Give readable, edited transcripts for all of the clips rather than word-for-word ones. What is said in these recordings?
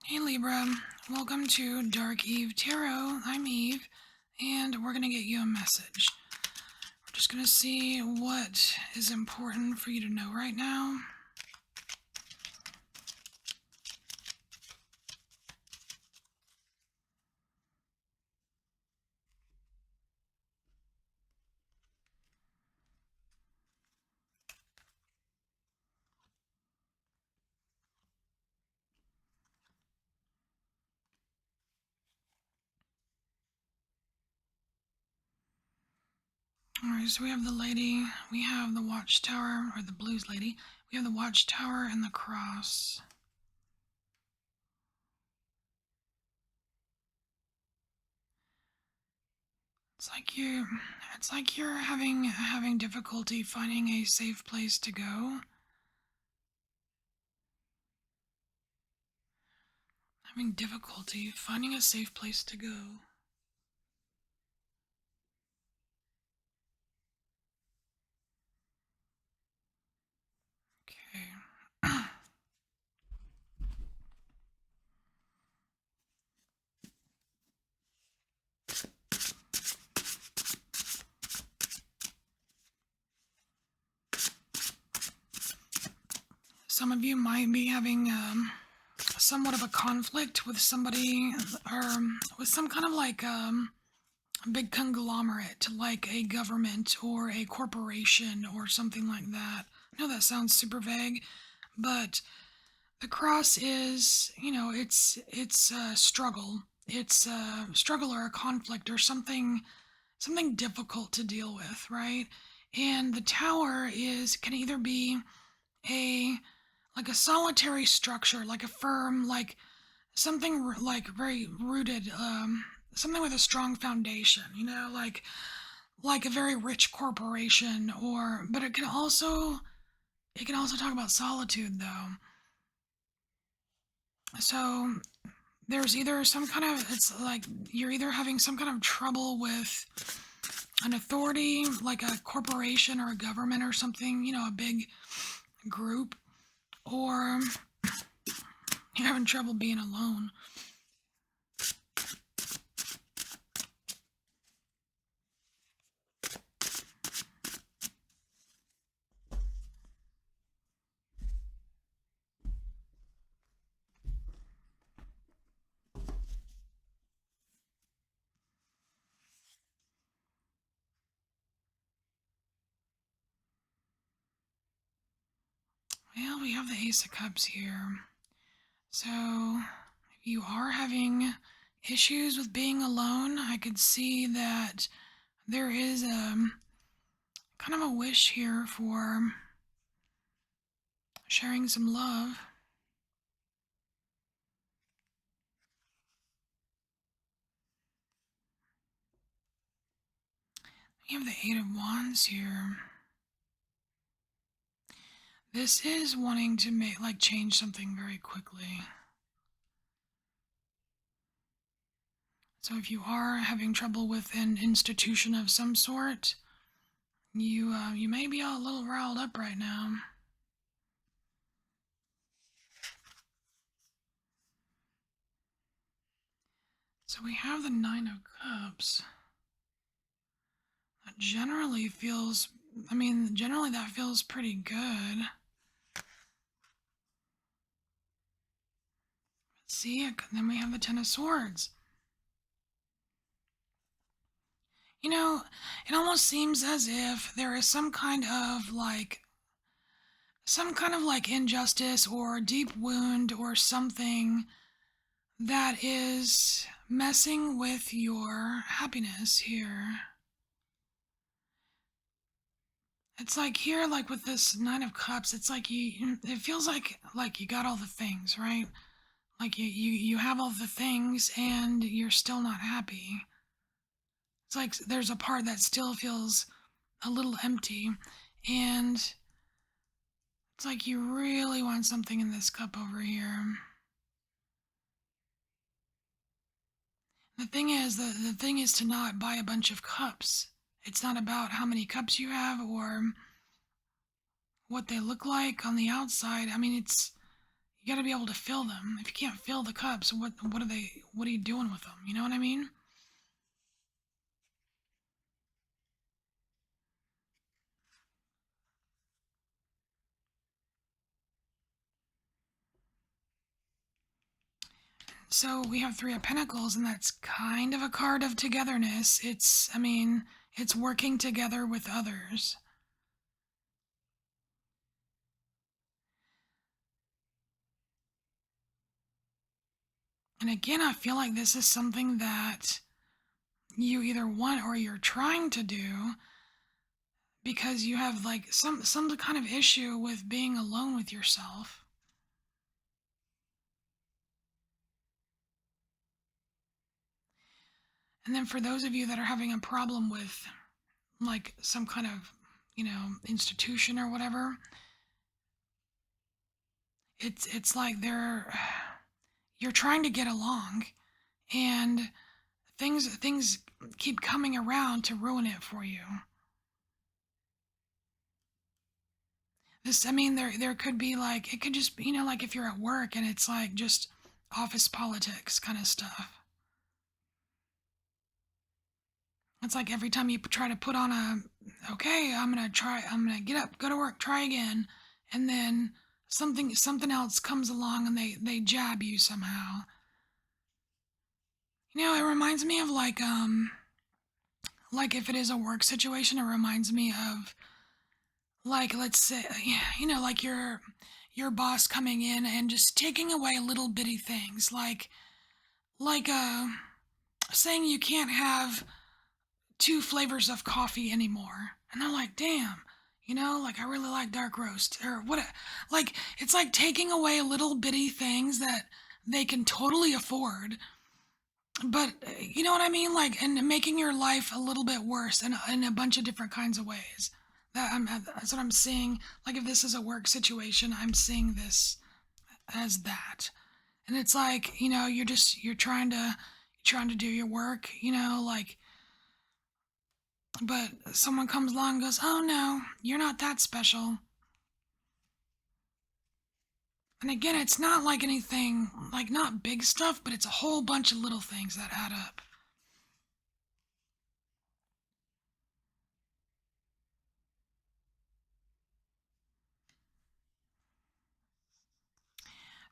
Hey Libra, welcome to Dark Eve Tarot. I'm Eve, and we're gonna get you a message. We're just gonna see what is important for you to know right now. Alright, so we have the lady, we have the watchtower, or the blues lady. We have the watchtower and the cross. It's like you it's like you're having difficulty finding a safe place to go. Having difficulty finding a safe place to go. Okay. Some of you might be having somewhat of a conflict with somebody, or with some kind of like a big conglomerate, like a government or a corporation or something like that. I know that sounds super vague, but the cross is, it's a struggle. It's a struggle or a conflict or something difficult to deal with, right? And the tower is can either be a like a solitary structure, like a firm, like something like very rooted, something with a strong foundation, like a very rich corporation, or but it can also talk about solitude though. So there's either some kind of it's like you're either having some kind of trouble with an authority, like a corporation or a government or something, a big group, or you're having trouble being alone. Well, we have the Ace of Cups here. So, if you are having issues with being alone, I could see that there is a kind of a wish here for sharing some love. You have the Eight of Wands here. This is wanting to change something very quickly. So if you are having trouble with an institution of some sort, you may be a little riled up right now. So we have the Nine of Cups. That generally that feels pretty good. See, then we have the Ten of Swords. It almost seems as if there is some kind of like injustice or deep wound or something that is messing with your happiness here. It's like here, like with this Nine of Cups, it's like it feels like you got all the things, right? Like you have all the things and you're still not happy. It's like there's a part that still feels a little empty, and it's like you really want something in this cup over here. The thing is to not buy a bunch of cups. It's not about how many cups you have or what they look like on the outside. I mean, You got to be able to fill them. If you can't fill the cups, what are you doing with them? You know what I mean? So we have Three of Pentacles, and that's kind of a card of togetherness. I mean, it's working together with others. And again, I feel like this is something that you either want or you're trying to do because you have like some kind of issue with being alone with yourself. And then for those of you that are having a problem with like some kind of, institution or whatever, it's like you're trying to get along, and things keep coming around to ruin it for you. I mean, there could be like, it could just be, like if you're at work and it's like just office politics kind of stuff. It's like every time you try to put on okay, I'm gonna get up, go to work, try again, and then something else comes along and they jab you somehow. It reminds me of like if it is a work situation, it reminds me of like, let's say, like your boss coming in and just taking away little bitty things like saying you can't have two flavors of coffee anymore. And they're like, damn, like I really like dark roast or what. Like, it's like taking away little bitty things that they can totally afford. But you know what I mean? Like, and making your life a little bit worse in a bunch of different kinds of ways. That's what I'm seeing. Like, if this is a work situation, I'm seeing this as that. And it's like, you're trying to do your work, like, but someone comes along and goes, oh no, you're not that special. And again, it's not like anything, like not big stuff, but it's a whole bunch of little things that add up.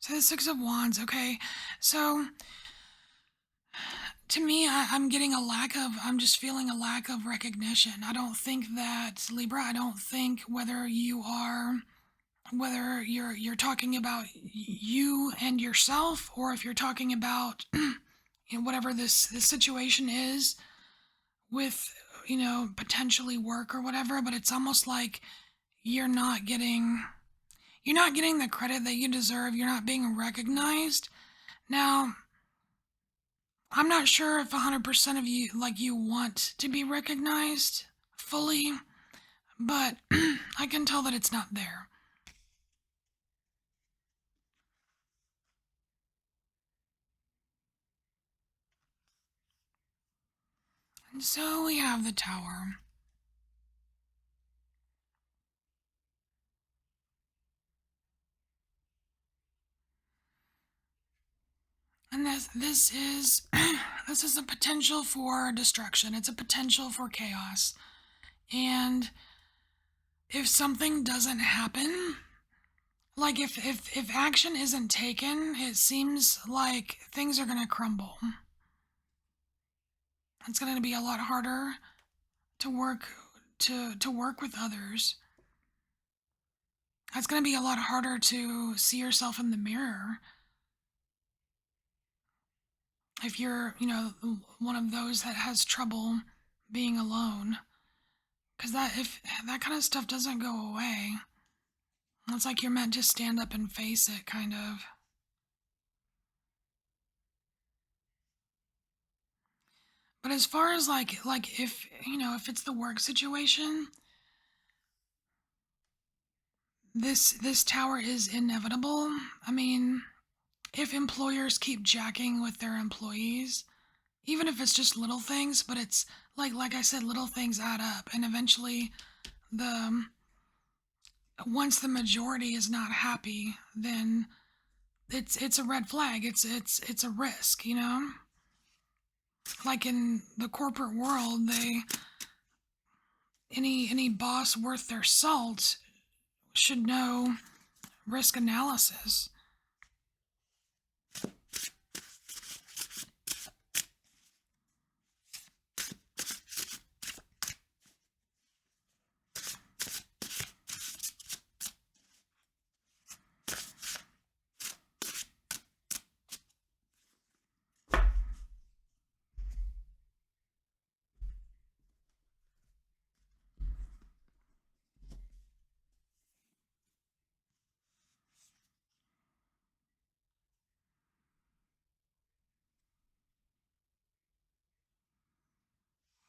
So the Six of Wands, okay. So to me, I'm just feeling a lack of recognition. I don't think that, Libra, I don't think whether you're talking about you and yourself, or if you're talking about whatever this situation is with potentially work or whatever, but it's almost like you're not getting you're not getting the credit that you deserve. You're not being recognized. Now, I'm not sure if 100% of you like you want to be recognized fully, but I can tell that it's not there. And so we have the Tower. And this is this is a potential for destruction. It's a potential for chaos. And if something doesn't happen, like if action isn't taken, it seems like things are gonna crumble. It's gonna be a lot harder to work to work with others. It's gonna be a lot harder to see yourself in the mirror if you're, one of those that has trouble being alone. Because if that kind of stuff doesn't go away, it's like you're meant to stand up and face it, kind of. But as far as like if if it's the work situation, this tower is inevitable. I mean, if employers keep jacking with their employees, even if it's just little things, but it's like I said, little things add up, and eventually the once the majority is not happy, then it's a red flag. It's a risk, you know? Like in the corporate world, they any boss worth their salt should know risk analysis.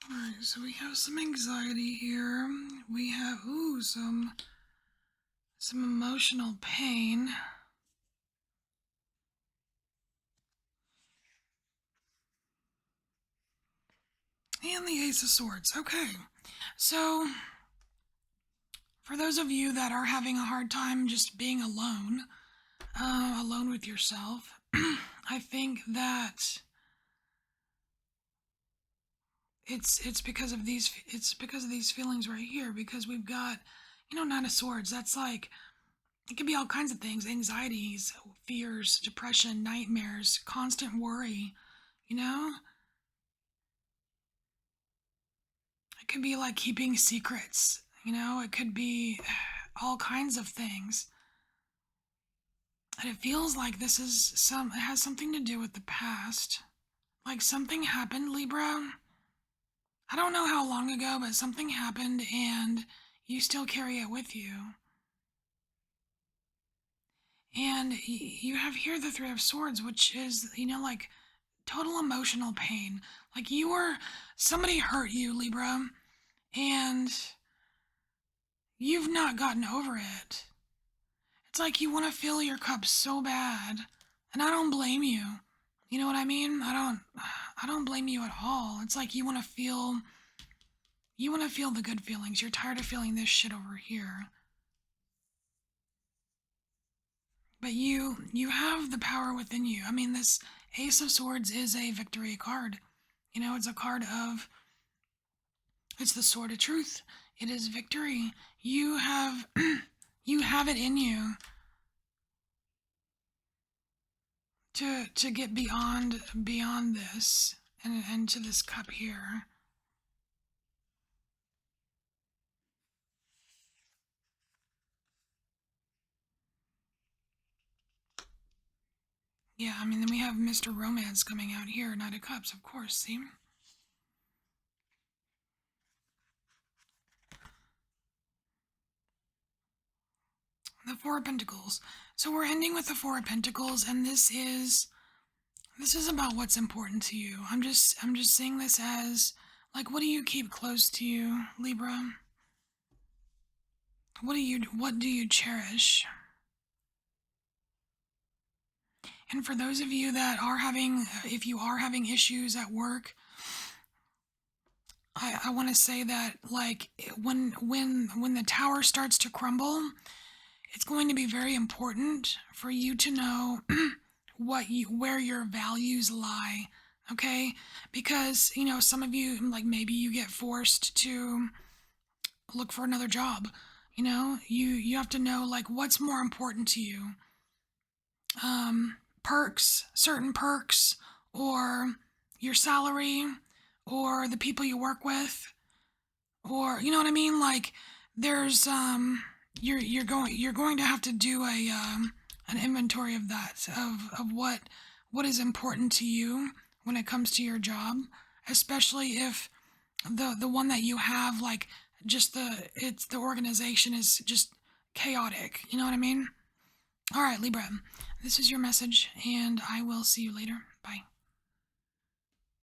Alright, so we have some anxiety here. We have some emotional pain. And the Ace of Swords. Okay. So for those of you that are having a hard time just being alone, alone with yourself, I think that it's because of these feelings right here, because we've got, Nine of Swords. That's like, it could be all kinds of things: anxieties, fears, depression, nightmares, constant worry, you know? It could be like keeping secrets, it could be all kinds of things. And it feels like it has something to do with the past. Like something happened, Libra. I don't know how long ago, but something happened and you still carry it with you. And you have here the Three of Swords, which is, like total emotional pain. Like somebody hurt you, Libra, and you've not gotten over it. It's like you want to fill your cup so bad, and I don't blame you. You know what I mean? I don't blame you at all. It's like you want to feel the good feelings. You're tired of feeling this shit over here. But you have the power within you. I mean, this Ace of Swords is a victory card. It's a card of, it's the sword of truth. It is victory. You have you have it in you to get beyond this and to this cup here. Yeah, I mean, then we have Mr. Romance coming out here, Knight of Cups, of course, see? The Four of Pentacles. So we're ending with the Four of Pentacles, and this is about what's important to you. I'm just seeing this as, like, what do you keep close to you, Libra? What do you cherish? And for those of you that are having, if you are having issues at work, I want to say that, like, when the tower starts to crumble, it's going to be very important for you to know where your values lie. Okay, because some of you, like, maybe you get forced to look for another job. You have to know, like, what's more important to you. Certain perks, or your salary, or the people you work with, or you know what I mean. Like, there's you're going to have to do an inventory of that, of what is important to you when it comes to your job, especially if the one that you have, like, just the organization is just chaotic. You know what I mean? All right, Libra, this is your message, and I will see you later.